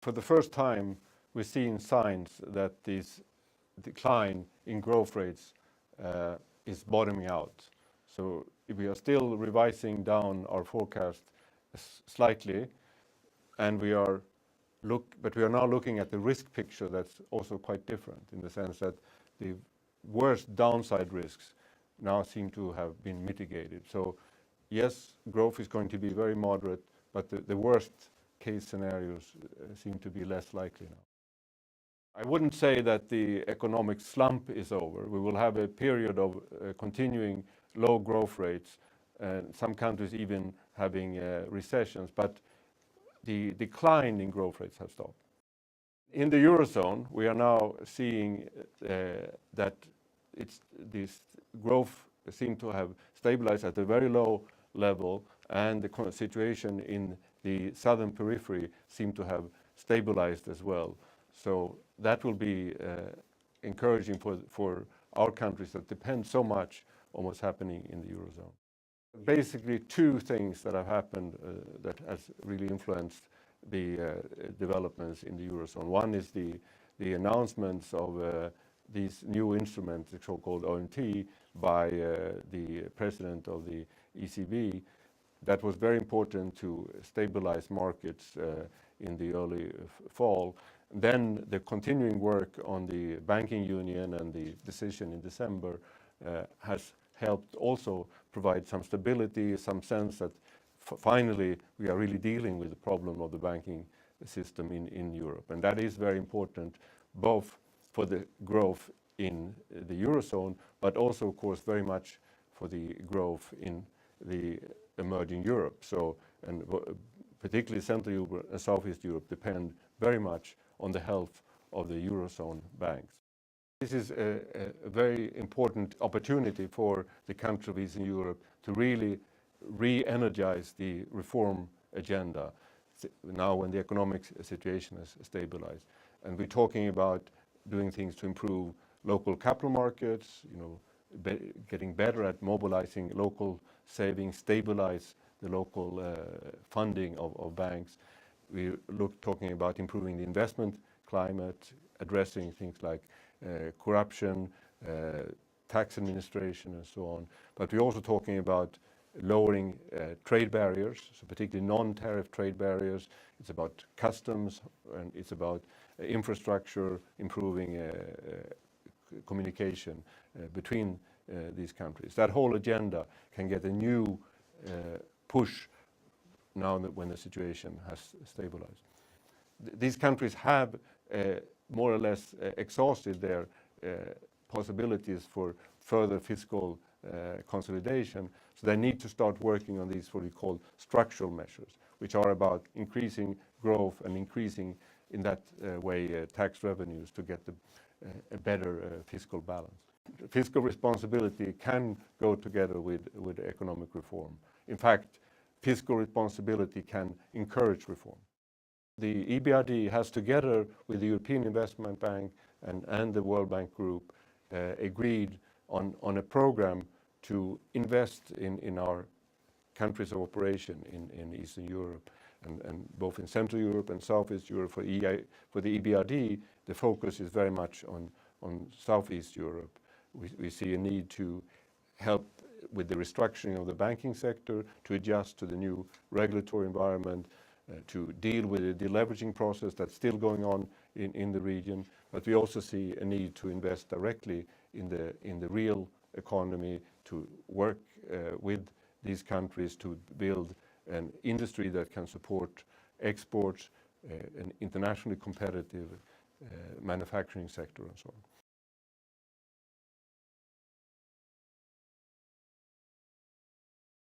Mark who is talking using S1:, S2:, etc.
S1: For the first time, we're seeing signs that this decline in growth rates is bottoming out. So we are still revising down our forecast slightly, and but we are now looking at the risk picture that's also quite different, in the sense that the worst downside risks now seem to have been mitigated. So yes, growth is going to be very moderate, but the worst case scenarios seem to be less likely now. I wouldn't say that the economic slump is over. We will have a period of continuing low growth rates, and some countries even having recessions, but the decline in growth rates have stopped. In the Eurozone, we are now seeing that this growth seems to have stabilized at a very low level, and the situation in the southern periphery seems to have stabilized as well. So that will be encouraging for our countries that depend so much on what's happening in the Eurozone. Basically, two things that have happened that has really influenced the developments in the Eurozone. One is the announcements of these new instruments, the so-called OMT, by the president of the ECB. That was very important to stabilize markets in the early fall. Then the continuing work on the banking union and the decision in December has helped also provide some stability, some sense that finally we are really dealing with the problem of the banking system in Europe. And that is very important, both for the growth in the Eurozone, but also, of course, very much for the growth in the emerging Europe. So, and particularly Central Europe and Southeast Europe depend very much on the health of the Eurozone banks. This is a very important opportunity for the countries of Eastern Europe to really re-energize the reform agenda now when the economic situation has stabilized. And we're talking about doing things to improve local capital markets, getting better at mobilizing local savings, stabilize the local funding of banks. We're talking about improving the investment climate, addressing things like corruption, tax administration, and so on. But we're also talking about lowering trade barriers, so particularly non-tariff trade barriers. It's about customs, and it's about infrastructure, improving communication between these countries. That whole agenda can get a new push now when the situation has stabilized. These countries have more or less exhausted their possibilities for further fiscal consolidation, so they need to start working on these what we call structural measures, which are about increasing growth and increasing in that way tax revenues to get a better fiscal balance. Fiscal responsibility can go together with economic reform. In fact, fiscal responsibility can encourage reform. The EBRD has, together with the European Investment Bank and the World Bank Group, agreed on a program to invest in our countries of operation in Eastern Europe, and both in Central Europe and Southeast Europe. For the EBRD, the focus is very much on Southeast Europe. We see a need to help with the restructuring of the banking sector, to adjust to the new regulatory environment, to deal with the deleveraging process that's still going on in the region. But we also see a need to invest directly in the real economy, to work with these countries to build an industry that can support exports, an internationally competitive manufacturing sector, and so on.